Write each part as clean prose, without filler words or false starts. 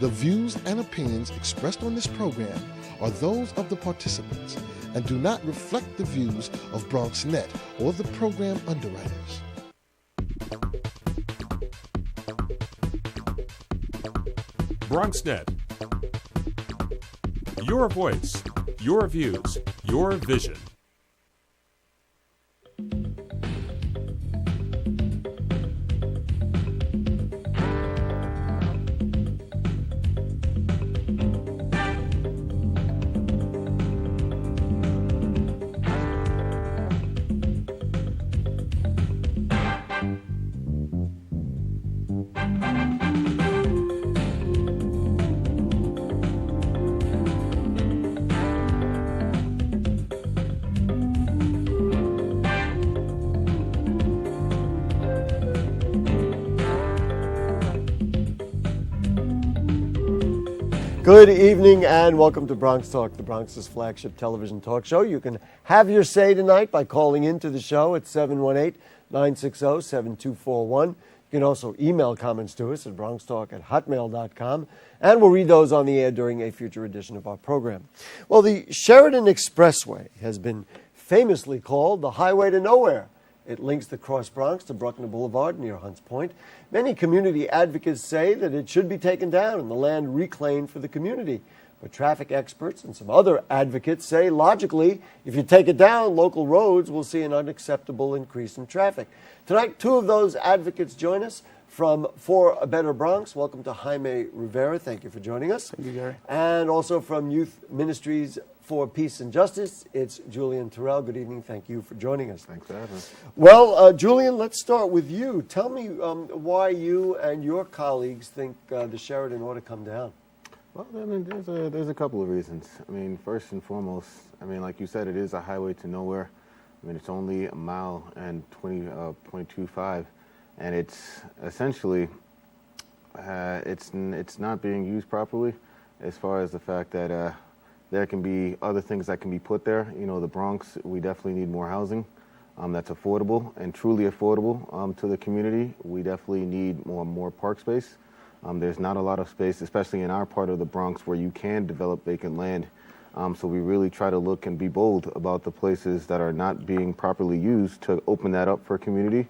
The views and opinions expressed on this program are those of the participants and do not reflect the views of BronxNet or the program underwriters. BronxNet. Your voice, your views, your vision. Good evening and welcome to BronxTalk, the Bronx's flagship television talk show. You can have your say tonight by calling into the show at 718-960-7241. You can also email comments to us at bronxtalk@hotmail.com, and we'll read those on the air during a future edition of our program. Well, the Sheridan Expressway has been famously called the highway to nowhere. It links the Cross Bronx to Bruckner Boulevard near Hunts Point. Many community advocates say that it should be taken down and the land reclaimed for the community. But traffic experts and some other advocates say, logically, if you take it down, local roads will see an unacceptable increase in traffic. Tonight, two of those advocates join us from For a Better Bronx. Welcome to Jaime Rivera. Thank you for joining us. Thank you, Gary. And also from Youth Ministries for Peace and Justice, it's Julian Terrell. Good evening. Thank you for joining us. Thanks for having us. Well, Julian, let's start with you. Tell me why you and your colleagues think the Sheridan ought to come down. Well, I mean, there's a couple of reasons. I mean, first and foremost, I mean, like you said, it is a highway to nowhere. I mean, it's only a mile and 20.25, and it's essentially it's not being used properly, as far as the fact that there can be other things that can be put there. You know, the Bronx, we definitely need more housing that's affordable and truly affordable to the community. We definitely need more park space. There's not a lot of space, especially in our part of the Bronx, where you can develop vacant land. So we really try to look and be bold about the places that are not being properly used to open that up for community.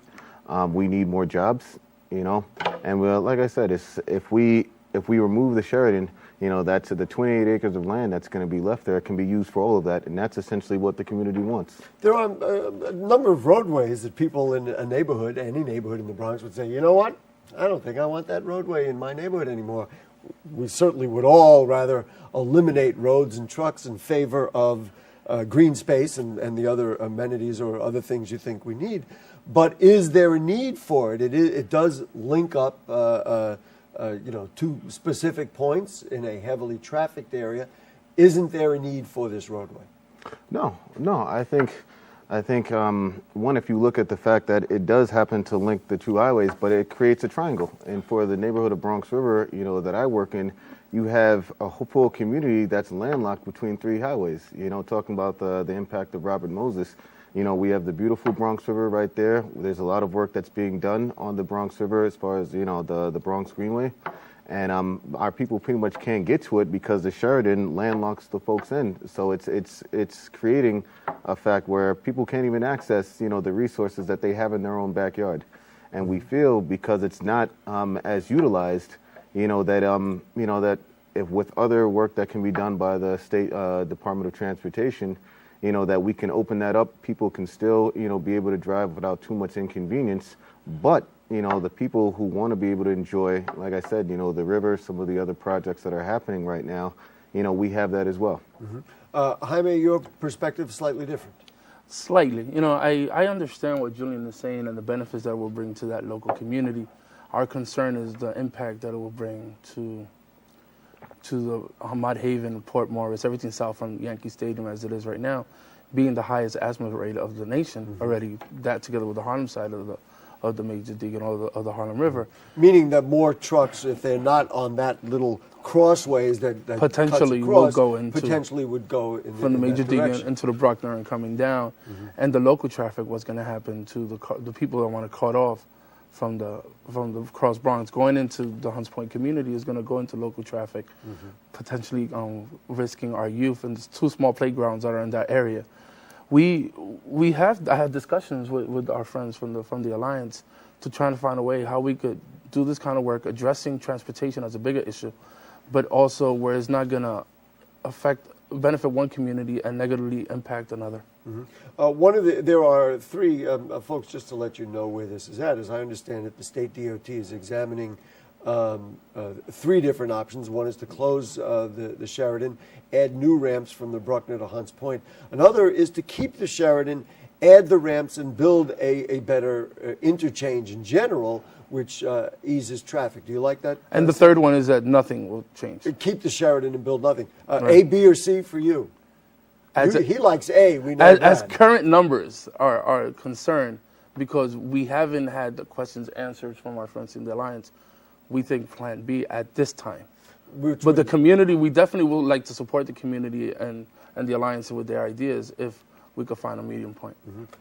We need more jobs, you know, and like I said, if we remove the Sheridan, you know, that's the 28 acres of land that's going to be left there can be used for all of that, and that's essentially what the community wants. There are a number of roadways that people in a neighborhood, any neighborhood in the Bronx, would say, you know what, I don't think I want that roadway in my neighborhood anymore. We certainly would all rather eliminate roads and trucks in favor of green space and the other amenities or other things you think we need. But is there a need for it? It does link up two specific points in a heavily trafficked area. Isn't there a need for this roadway? No. I think one, if you look at the fact that it does happen to link the two highways, but it creates a triangle. And for the neighborhood of Bronx River, you know, that I work in, you have a whole community that's landlocked between three highways. You know, talking about the impact of Robert Moses. You know, we have the beautiful Bronx River right there. There's a lot of work that's being done on the Bronx River as far as, you know, the Bronx Greenway. And our people pretty much can't get to it because the Sheridan landlocks the folks in. So it's creating a fact where people can't even access, you know, the resources that they have in their own backyard. And we feel because it's not as utilized, that if with other work that can be done by the State Department of Transportation, you know, that we can open that up. People can still, you know, be able to drive without too much inconvenience. But, you know, the people who want to be able to enjoy, like I said, you know, the river, some of the other projects that are happening right now, you know, we have that as well. Mm-hmm. Jaime, your perspective is slightly different. Slightly. You know, I understand what Julian is saying and the benefits that it will bring to that local community. Our concern is the impact that it will bring to the Mott Haven, Port Morris, everything south from Yankee Stadium as it is right now, being the highest asthma rate of the nation already, that together with the Harlem side of the Major Dig and all of the Harlem River. Meaning that more trucks, if they're not on that little crossways that potentially cuts across, would go from the Major Dig into the Bruckner and coming down. And the local traffic, what's going to happen to the people that want to cut off the Cross Bronx going into the Hunts Point community is going to go into local traffic, potentially risking our youth. And there's 2 small playgrounds that are in that area. I had discussions with our friends from the Alliance to try to find a way how we could do this kind of work, addressing transportation as a bigger issue, but also where it's not going to benefit one community and negatively impact another. There are 3 folks, just to let you know where this is at. As I understand it, the state DOT is examining 3 different options. One is to close the Sheridan, add new ramps from the Bruckner to Hunts Point. Another is to keep the Sheridan, add the ramps, and build a better interchange in general, which eases traffic. Do you like that? And the third one is that nothing will change. Keep the Sheridan and build nothing. Right. A, B, or C for you? He likes A. We know as current numbers are concerned, because we haven't had the questions answered from our friends in the Alliance, we think Plan B at this time. But the community, we definitely would like to support the community and the Alliance with their ideas if we could find a medium point.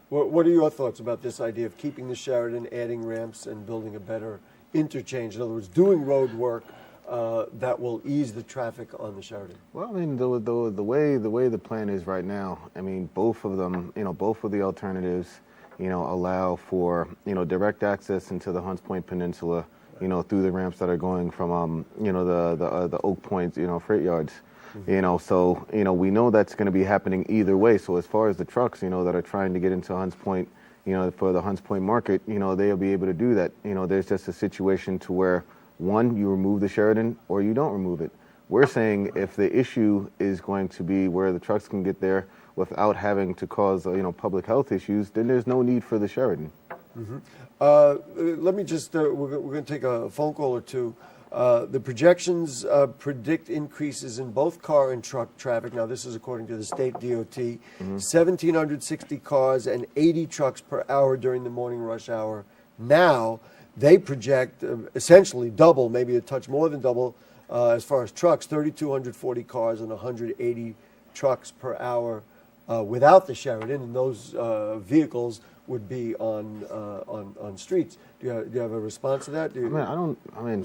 What are your thoughts about this idea of keeping the Sheridan, adding ramps, and building a better interchange? In other words, doing road work that will ease the traffic on the Sheridan. Well, I mean, the way the plan is right now, I mean, both of them, both of the alternatives, allow for, direct access into the Hunts Point Peninsula, through the ramps that are going from, the Oak Point, freight yards. So, we know that's going to be happening either way. So as far as the trucks, that are trying to get into Hunts Point, for the Hunts Point market, they'll be able to do that. There's just a situation to where, one, you remove the Sheridan or you don't remove it. We're saying if the issue is going to be where the trucks can get there without having to cause, public health issues, then there's no need for the Sheridan. Let me just, we're going to take a phone call or two. The projections predict increases in both car and truck traffic. Now, this is according to the state DOT. 1,760 cars and 80 trucks per hour during the morning rush hour. Now, they project essentially double, maybe a touch more than double, as far as trucks, 3,240 cars and 180 trucks per hour without the Sheridan, and those vehicles would be on streets. Do you have a response to that?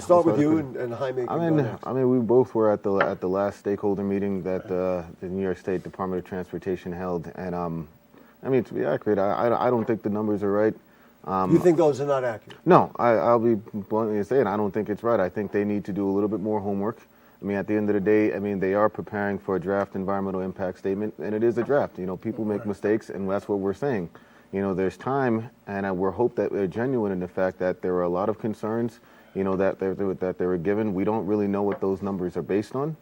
Start with you and Jaime. I mean, we both were at the last stakeholder meeting that the New York State Department of Transportation held, and to be accurate, I don't think the numbers are right. You think those are not accurate? No, I'll be bluntly saying I don't think it's right. I think they need to do a little bit more homework. I mean, at the end of the day, they are preparing for a draft environmental impact statement, and it is a draft. People make mistakes, and that's what we're saying. There's time, and we're hope that they're genuine in the fact that there were a lot of concerns, that they were given. We don't really know what those numbers are based on.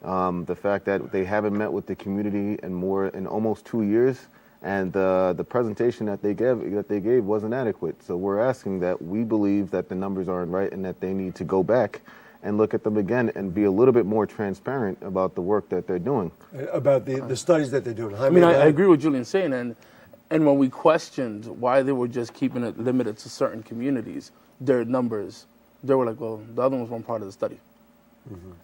The fact that they haven't met with the community in almost 2 years, and the presentation that they gave wasn't adequate. So we're asking that we believe that the numbers aren't right and that they need to go back and look at them again and be a little bit more transparent about the work that they're doing. About the studies that they're doing. I agree with Julian saying, and when we questioned why they were just keeping it limited to certain communities, their numbers, they were like, well, the other ones weren't part of the study.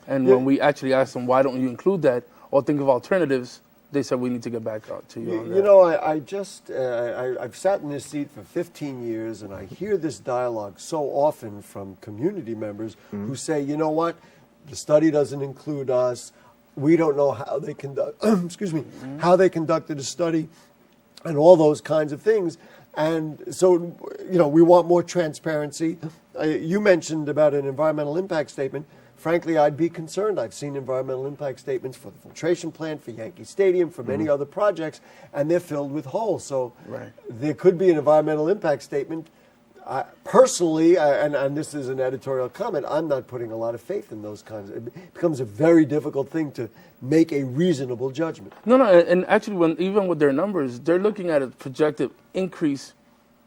And when we actually asked them, why don't you include that or think of alternatives, they said we need to get back out to you on that. I've sat in this seat for 15 years, and I hear this dialogue so often from community members who say, you know what, the study doesn't include us. We don't know how they conduct. How they conducted a study, and all those kinds of things. And so, we want more transparency. You mentioned about an environmental impact statement. Frankly, I'd be concerned. I've seen environmental impact statements for the filtration plant, for Yankee Stadium, for many other projects, and they're filled with holes. So there could be an environmental impact statement. Personally, and this is an editorial comment, I'm not putting a lot of faith in those kinds. It becomes a very difficult thing to make a reasonable judgment. No, and actually, even with their numbers, they're looking at a projected increase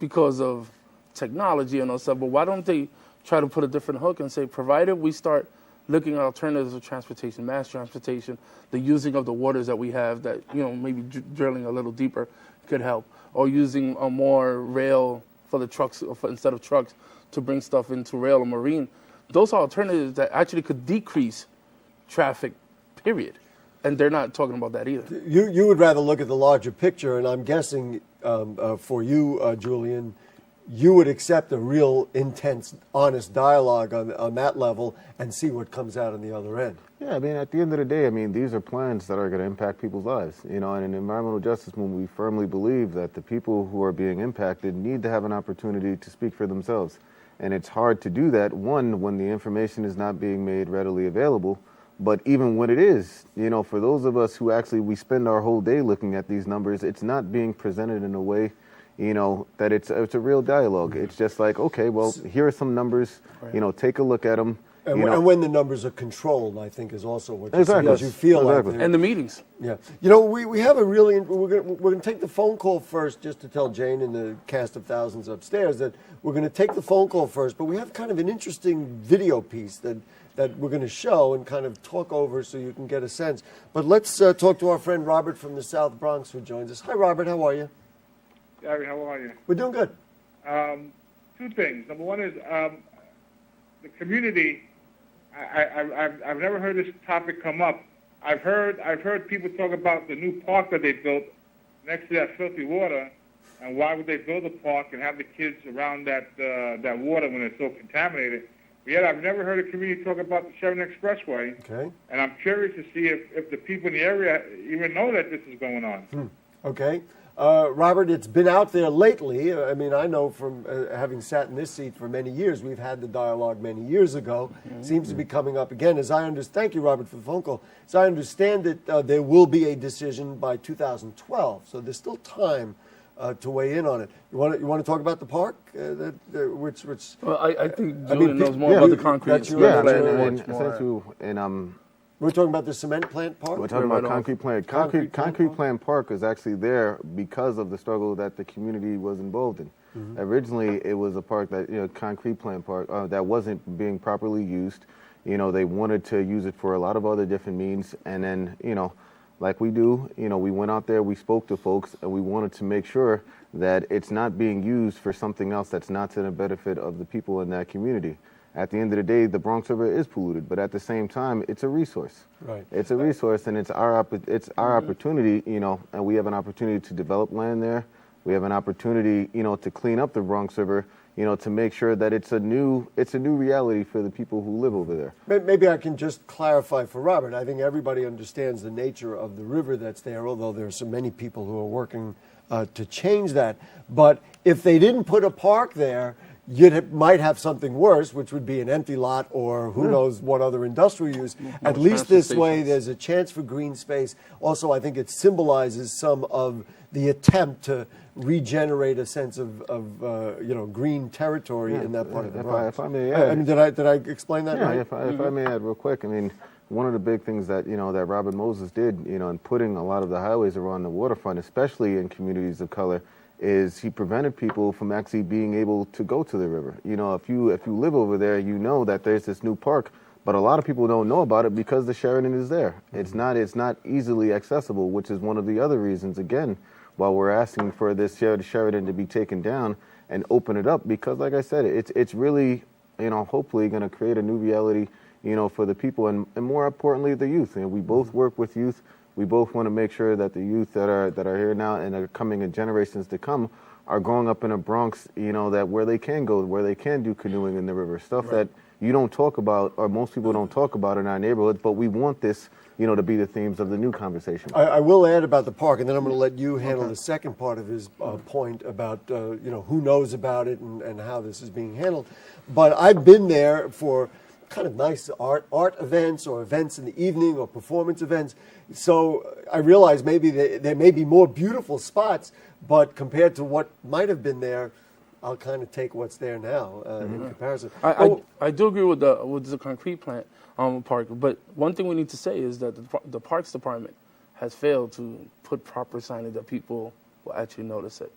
because of technology and all stuff. But why don't they try to put a different hook and say, provided we start looking at alternatives of transportation, mass transportation, the using of the waters that we have that, maybe drilling a little deeper could help, or using a more rail for the trucks, instead of trucks, to bring stuff into rail or marine. Those are alternatives that actually could decrease traffic, period. And they're not talking about that either. You would rather look at the larger picture, and I'm guessing for you, Julian, you would accept a real intense, honest dialogue on that level and see what comes out on the other end. Yeah, I mean, at the end of the day, I mean, these are plans that are going to impact people's lives. You know, and in environmental justice movement, we firmly believe that the people who are being impacted need to have an opportunity to speak for themselves. And it's hard to do that, one, when the information is not being made readily available, but even when it is, you know, for those of us who actually, we spend our whole day looking at these numbers, it's not being presented in a way, you know, that it's a real dialogue. It's just like, okay, well, here are some numbers, you know, take a look at them. And when the numbers are controlled, I think, is also what you Exactly. you feel like. And the meetings. Yeah. You know, we have a really, we're going to take the phone call first, just to tell Jane and the cast of thousands upstairs that we're going to take the phone call first, but we have kind of an interesting video piece that we're going to show and kind of talk over so you can get a sense. But let's talk to our friend Robert from the South Bronx who joins us. Hi, Robert. How are you? Gary, how are you? We're doing good. Two things. Number one is the community. I've never heard this topic come up. I've heard people talk about the new park that they built next to that filthy water, and why would they build a park and have the kids around that water when it's so contaminated? But yet I've never heard a community talk about the Sheridan Expressway. Okay. And I'm curious to see if the people in the area even know that this is going on. Okay. Robert, it's been out there lately. I mean, I know from having sat in this seat for many years, we've had the dialogue many years ago. Seems to be coming up again. As I understand, thank you, Robert, for the phone call. As I understand it, there will be a decision by 2012, so there's still time to weigh in on it. You want to talk about the park? Which well, I think Julian knows more about the concrete. We're talking about the cement plant park? We're talking about concrete plant. Concrete plant park is actually there because of the struggle that the community was involved in. Originally, it was a park that, concrete plant park, that wasn't being properly used. They wanted to use it for a lot of other different means. And then, like we do, we went out there, we spoke to folks, and we wanted to make sure that it's not being used for something else that's not to the benefit of the people in that community. At the end of the day, the Bronx River is polluted, but at the same time, it's a resource. Right. It's a resource, and it's our opportunity, and we have an opportunity to develop land there. We have an opportunity, to clean up the Bronx River, to make sure that it's a new reality for the people who live over there. Maybe I can just clarify for Robert. I think everybody understands the nature of the river that's there, although there are so many people who are working to change that. But if they didn't put a park there, you might have something worse, which would be an empty lot or who knows what other industrial use. At least this way, there's a chance for green space. Also, I think it symbolizes some of the attempt to regenerate a sense of green territory in that part of the Bronx. If I may add, did I explain that right? If I may add real quick, one of the big things that that Robert Moses did, in putting a lot of the highways around the waterfront, especially in communities of color, is he prevented people from actually being able to go to the river. If you live over there, you know that there's this new park, but a lot of people don't know about it because the Sheridan is there. It's not easily accessible, which is one of the other reasons, again, why we're asking for this Sheridan to be taken down and open it up, because like I said, it's really, hopefully going to create a new reality, for the people and more importantly, the youth. We both work with youth. We both want to make sure that the youth that are here now and are coming in generations to come are growing up in a Bronx, that where they can go, where they can do canoeing in the river, stuff that you don't talk about or most people don't talk about in our neighborhoods, but we want this, to be the themes of the new conversation. I will add about the park, and then I'm going to let you handle the second part of his point about, who knows about it and how this is being handled. But I've been there for kind of nice art events or events in the evening or performance events. So I realize maybe there may be more beautiful spots, but compared to what might have been there, I'll kind of take what's there now in comparison. I do agree with the concrete plant park, but one thing we need to say is that the Parks Department has failed to put proper signage that people will actually notice it.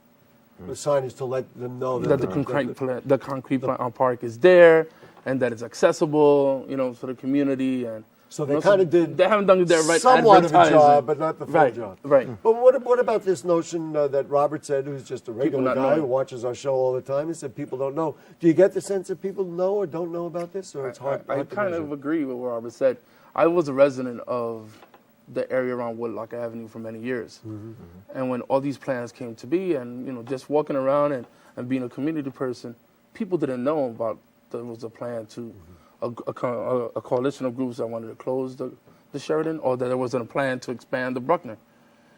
The signage to let them know that the concrete plant park is there and that it's accessible, for the community. And so they kind of did. They haven't done their right somewhat of a job, but not the full job. Right. But what about this notion that Robert said, who's just a regular guy who watches our show all the time? He said people don't know. Do you get the sense that people know or don't know about this, or it's hard? I kind of agree with what Robert said. I was a resident of the area around Woodlock Avenue for many years, and when all these plans came to be, and just walking around and and being a community person, people didn't know about there was a plan to a coalition of groups that wanted to close the Sheridan, or that there wasn't a plan to expand the Bruckner.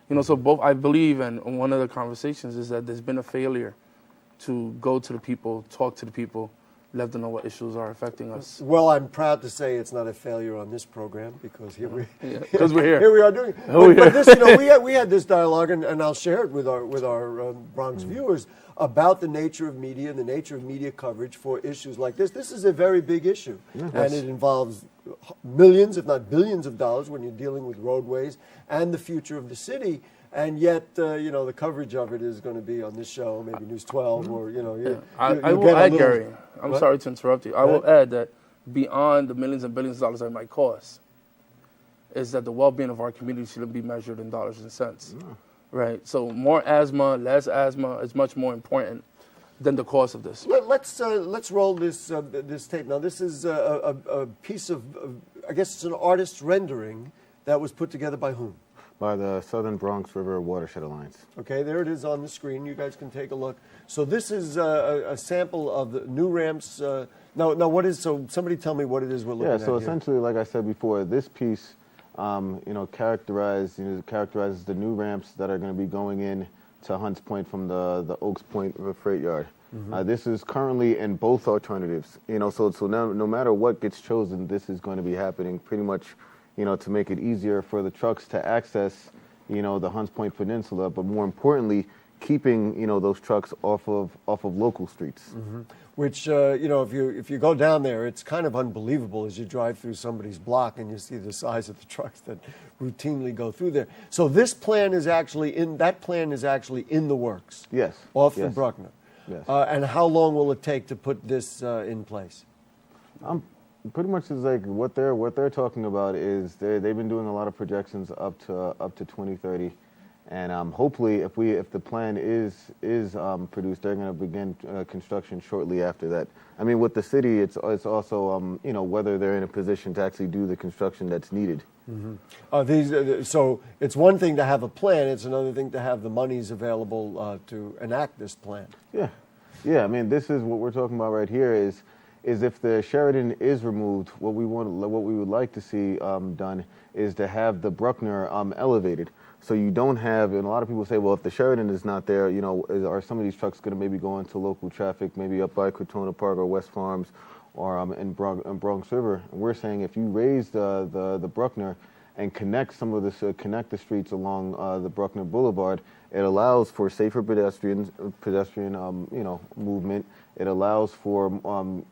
You know, so both, I believe, and one of the conversations is that there's been a failure to go to the people, talk to the people, let them know what issues are affecting us. Well, I'm proud to say it's not a failure on this program, because here we because we're here. Here we are doing it. But this, you know, we had this dialogue, and I'll share it with our Bronx viewers, about the nature of media and the nature of media coverage for issues like this. This is a very big issue, and it involves millions, if not billions of dollars when you're dealing with roadways and the future of the city. And yet, you know, the coverage of it is going to be on this show, maybe News 12, or, you know. I will add, Gary, I'm sorry to interrupt you. I will add that beyond the millions and billions of dollars that it might cost, is that the well-being of our community should be measured in dollars and cents. Right? So more asthma, less asthma is much more important than the cost of this. Let's roll this this tape. Now, this is a piece of, I guess it's an artist's rendering that was put together by whom? By the Southern Bronx River Watershed Alliance. Okay, there it is on the screen. You guys can take a look. So this is a sample of the new ramps. Now, what is, so somebody tell me what it is we're looking at. Yeah, so here. essentially, like I said before, this piece, you know, characterizes the new ramps that are going to be going in to Hunts Point from the Oaks Point Freight Yard. This is currently in both alternatives. You know, so now, no matter what gets chosen, this is going to be happening pretty much, you know, to make it easier for the trucks to access, you know, the Hunts Point Peninsula, but more importantly, keeping, you know, those trucks off of local streets. Which, you know, if you go down there, it's kind of unbelievable as you drive through somebody's block and you see the size of the trucks that routinely go through there. So this plan is actually in the works. Yes. Off the Bruckner. Yes. And how long will it take to put this in place? Pretty much is like what they're talking about is they've been doing a lot of projections up to 2030, and hopefully if the plan is produced, they're going to begin construction shortly after that. I mean, with the city, it's also you know, whether they're in a position to actually do the construction that's needed. So it's one thing to have a plan; it's another thing to have the monies available to enact this plan. Yeah. I mean, this is what we're talking about right here. Is if the Sheridan is removed, what we would like to see done is to have the Bruckner elevated, so you don't have. And a lot of people say, well, if the Sheridan is not there, you know, are some of these trucks going to maybe go into local traffic, maybe up by Crotona Park or West Farms, or in Bronx River? And we're saying if you raise the Bruckner and connect some of this, connect the streets along the Bruckner Boulevard, it allows for safer pedestrian you know, movement. It allows for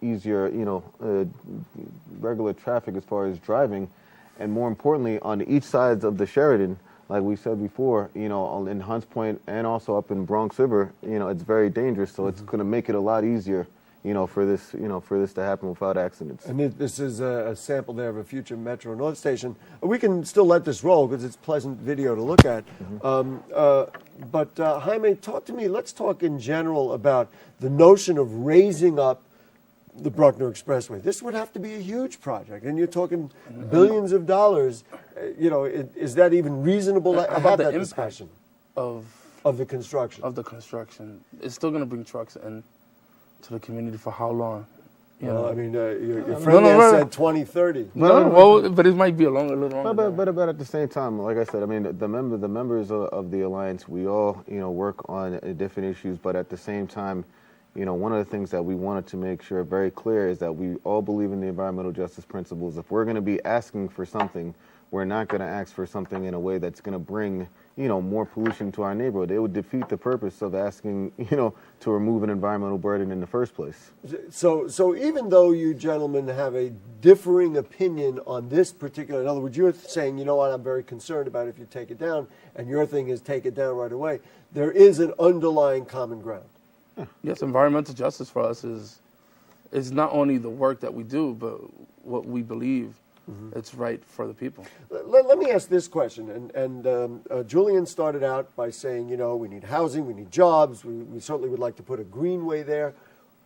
easier, you know, regular traffic as far as driving, and more importantly, on each sides of the Sheridan, like we said before, you know, in Hunts Point and also up in Bronx River, you know, it's very dangerous. So it's going to make it a lot easier, you know, for this to happen without accidents. And this is a sample there of a future Metro North station. We can still let this roll because it's pleasant video to look at. But Jaime, talk to me. Let's talk in general about the notion of raising up the Bruckner Expressway. This would have to be a huge project, and you're talking billions of dollars. You know, is that even reasonable to have that discussion of the construction? Of the construction, it's still going to bring trucks in to the community for how long? You know? I mean, your friend there said 2030. But it might be a little longer. But at the same time, like I said, I mean, the members of the alliance, we all, you know, work on different issues. But at the same time, you know, one of the things that we wanted to make sure very clear is that we all believe in the environmental justice principles. If we're going to be asking for something, we're not going to ask for something in a way that's going to bring, you know, more pollution to our neighborhood. It would defeat the purpose of asking, you know, to remove an environmental burden in the first place. So even though you gentlemen have a differing opinion on this particular, in other words, you're saying, you know what, I'm very concerned about if you take it down, and your thing is take it down right away, there is an underlying common ground. Yes, environmental justice for us is not only the work that we do, but what we believe it's right for the people. Let me ask this question. And Julian started out by saying, you know, we need housing, we need jobs, we certainly would like to put a greenway there.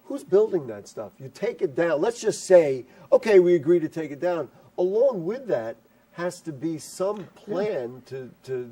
Who's building that stuff? You take it down. Let's just say, okay, we agree to take it down. Along with that has to be some plan to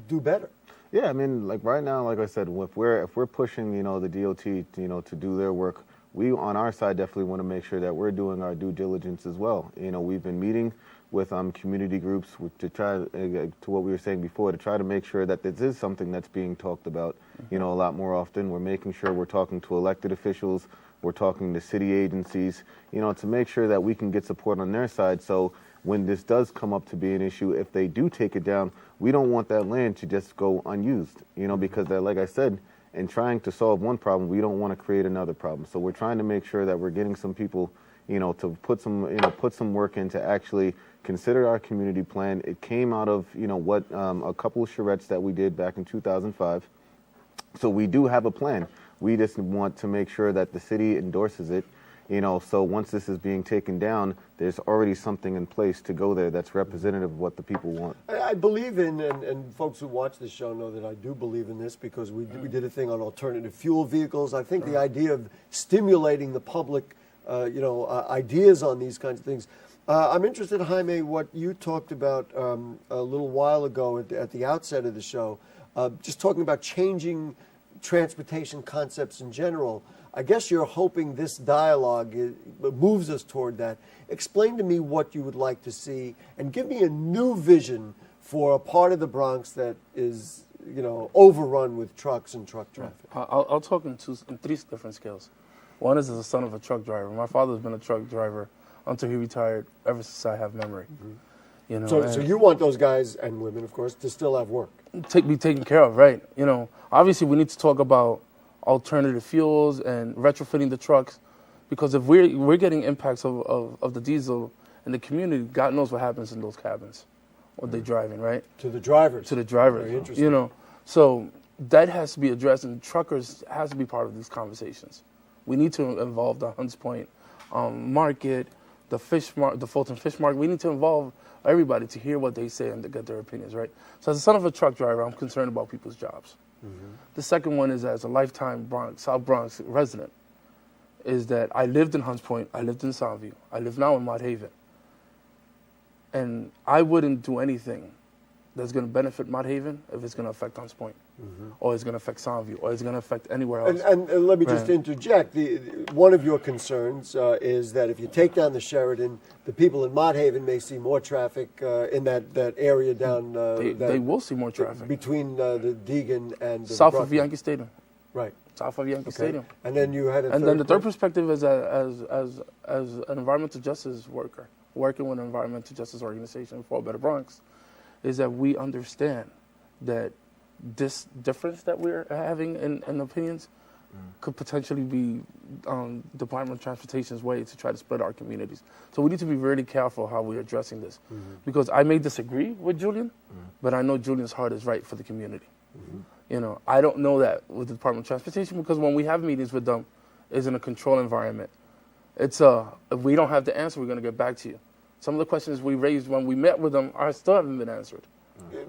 do better. Yeah, I mean, like right now, like I said, if we're pushing, the DOT, to do their work, we on our side definitely want to make sure that we're doing our due diligence as well. We've been meeting with community groups to try to what we were saying before, to try to make sure that this is something that's being talked about, a lot more often. We're making sure we're talking to elected officials, we're talking to city agencies, to make sure that we can get support on their side. So when this does come up to be an issue, if they do take it down, we don't want that land to just go unused, because that, like I said, in trying to solve one problem, we don't want to create another problem. So we're trying to make sure that we're getting some people, to put some work in to actually consider our community plan. It came out of, what a couple of charrettes that we did back in 2005. So we do have a plan. We just want to make sure that the city endorses it. So once this is being taken down, there's already something in place to go there that's representative of what the people want. I believe in, and folks who watch this show know that I do believe in this, because we did a thing on alternative fuel vehicles. I think the idea of stimulating the public, ideas on these kinds of things. I'm interested, Jaime, what you talked about a little while ago at the outset of the show, just talking about changing transportation concepts in general. I guess you're hoping this dialogue moves us toward that. Explain to me what you would like to see, and give me a new vision for a part of the Bronx that is, overrun with trucks and truck traffic. I'll talk in three different scales. One is as a son of a truck driver. My father's been a truck driver until he retired, ever since I have memory. So you want those guys, and women, of course, to still have work. Be taken care of, right? Obviously we need to talk about alternative fuels and retrofitting the trucks, because if we're getting impacts of the diesel in the community, God knows what happens in those cabins, what they're driving, right? To the drivers. Very interesting. So that has to be addressed, and truckers has to be part of these conversations. We need to involve the Hunts Point market, the Fulton Fish Market. We need to involve everybody to hear what they say and to get their opinions, right? So as a son of a truck driver, I'm concerned about people's jobs. The second one is, as a lifetime South Bronx resident, is that I lived in Hunts Point, I lived in Soundview, I live now in Mott Haven. And I wouldn't do anything that's going to benefit Mott Haven if it's going to affect Hunts Point, or it's going to affect Soundview, or it's going to affect anywhere else. And let me just interject. One of your concerns is that if you take down the Sheridan, the people in Mott Haven may see more traffic in that area down. They will see more traffic. Between the Deegan and the South of Yankee Stadium. Right. South of Yankee Stadium. And then you had the third perspective is as an environmental justice worker, working with an environmental justice organization for a better Bronx, is that we understand that this difference that we're having in opinions could potentially be Department of Transportation's way to try to split our communities. So we need to be really careful how we're addressing this, because I may disagree with Julian, but I know Julian's heart is right for the community. I don't know that with the Department of Transportation, because when we have meetings with them, it's in a control environment. It's if we don't have the answer, we're going to get back to you. Some of the questions we raised when we met with them still haven't been answered.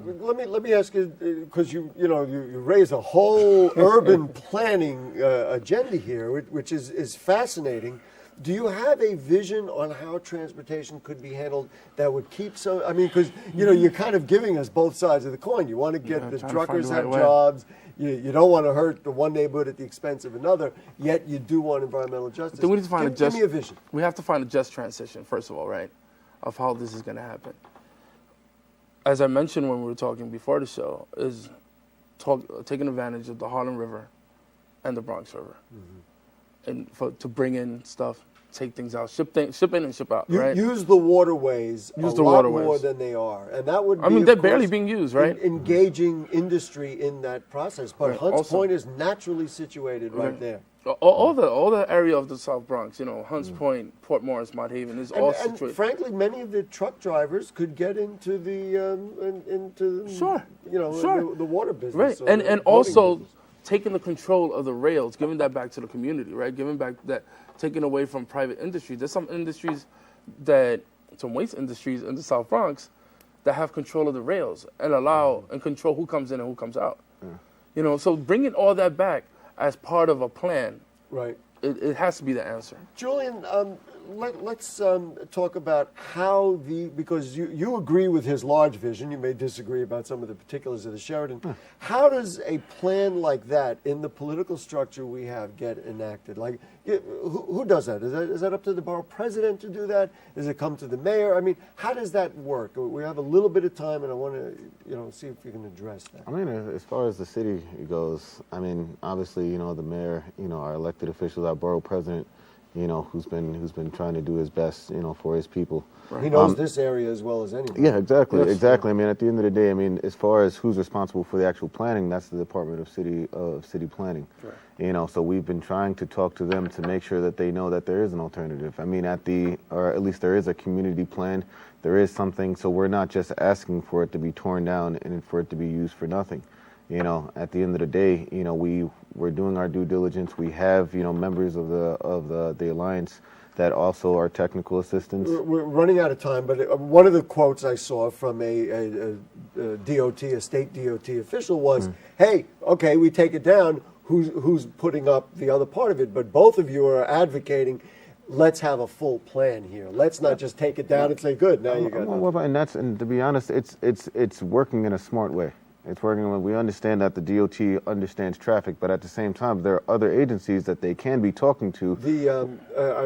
Let me ask you, because you raise a whole urban planning agenda here, which is fascinating. Do you have a vision on how transportation could be handled that would keep some? I mean, because you're kind of giving us both sides of the coin. You want to get the truckers have jobs. You don't want to hurt the one neighborhood at the expense of another. Yet you do want environmental justice. Then we need to find give me a vision. We have to find a just transition, first of all, right, of how this is going to happen. As I mentioned when we were talking before the show, is taking advantage of the Harlem River and the Bronx River, and to bring in stuff, take things out, ship in and ship out. Right? Use the waterways a lot more than they are, and that would. They're barely being used, right? Engaging industry in that process, but Hunts Point is naturally situated right there. All the area of the South Bronx, Hunts Point, Port Morris, Mott Haven is all situated. And frankly, many of the truck drivers could get into the the water business, right? And also business. Taking the control of the rails, giving that back to the community, right? Giving back that, taking away from private industry. There's some industries some waste industries in the South Bronx that have control of the rails and allow and control who comes in and who comes out. So bringing all that back as part of a plan, right? It has to be the answer. Julian, let's talk about how because you agree with his large vision. You may disagree about some of the particulars of the Sheridan. How does a plan like that in the political structure we have get enacted? Like, who does that? Is that up to the borough president to do that? Does it come to the mayor? I mean, how does that work? We have a little bit of time, and I want to see if you can address that. I mean, as far as the city goes, I mean, obviously, the mayor, our elected officials, our borough president, who's been trying to do his best, for his people. Right. He knows this area as well as anyone. Yeah, exactly, Yes. exactly. I mean, at the end of the day, I mean, as far as who's responsible for the actual planning, that's the Department of City Planning. Right. So we've been trying to talk to them to make sure that they know that there is an alternative. I mean, or at least there is a community plan. There is something, so we're not just asking for it to be torn down and for it to be used for nothing. At the end of the day, we're doing our due diligence. We have, members of the alliance that also are technical assistants. We're running out of time, but one of the quotes I saw from a state DOT official was, "Hey, okay, we take it down. Who's putting up the other part of it?" But both of you are advocating, let's have a full plan here. Let's not just take it down and say, "Good, now you got." And to be honest, it's working in a smart way. It's working when we understand that the DOT understands traffic, but at the same time, there are other agencies that they can be talking to.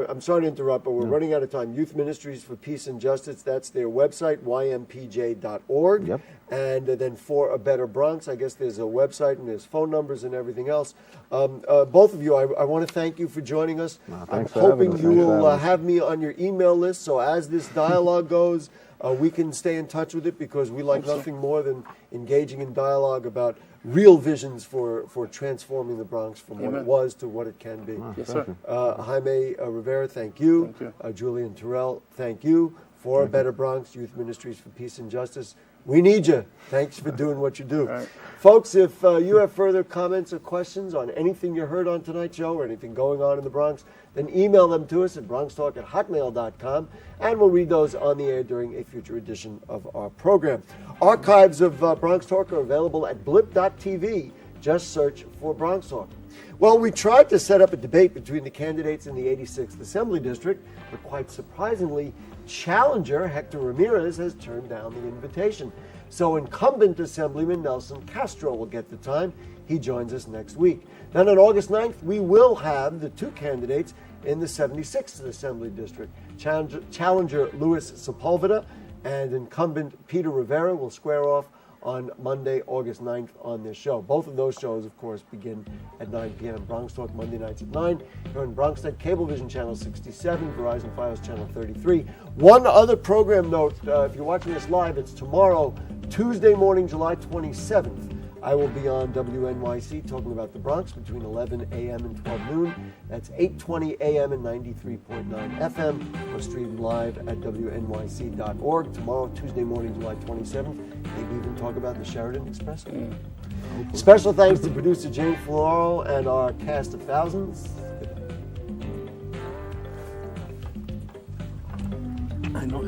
I'm sorry to interrupt, but we're running out of time. Youth Ministries for Peace and Justice, that's their website, ympj.org. Yep. And then For a Better Bronx, I guess there's a website and there's phone numbers and everything else. Both of you, I want to thank you for joining us. I'm hoping you will have me on your email list, so as this dialogue goes, we can stay in touch with it, because we like nothing more than engaging in dialogue about real visions for transforming the Bronx from what it was to what it can be. Yes, sir. Jaime Rivera, thank you. Thank you. Julian Terrell, thank you. For a Better Bronx, Youth Ministries for Peace and Justice. We need you. Thanks for doing what you do. Right. Folks, if you have further comments or questions on anything you heard on tonight's show or anything going on in the Bronx, then email them to us at BronxTalk@hotmail.com, and we'll read those on the air during a future edition of our program. Archives of Bronx Talk are available at blip.tv. Just search for Bronx Talk. Well, we tried to set up a debate between the candidates in the 86th Assembly District, but quite surprisingly, challenger Hector Ramirez has turned down the invitation. So incumbent Assemblyman Nelson Castro will get the time. He joins us next week. Then on August 9th, we will have the two candidates in the 76th Assembly District. Challenger Luis Sepulveda and incumbent Peter Rivera will square off on Monday, August 9th on this show. Both of those shows, of course, begin at 9 p.m. Bronx Talk Monday nights at 9. Here on BronxNet, Cablevision Channel 67, Verizon Fios Channel 33. One other program note, if you're watching this live, it's tomorrow, Tuesday morning, July 27th. I will be on WNYC talking about the Bronx between 11 a.m. and 12 noon. That's 8:20 a.m. and 93.9 FM. Or streamed live at WNYC.org. Tomorrow, Tuesday morning, July 27th. Maybe even talk about the Sheridan Expressway. Special thanks to producer Jane Folloro and our cast of thousands. I know.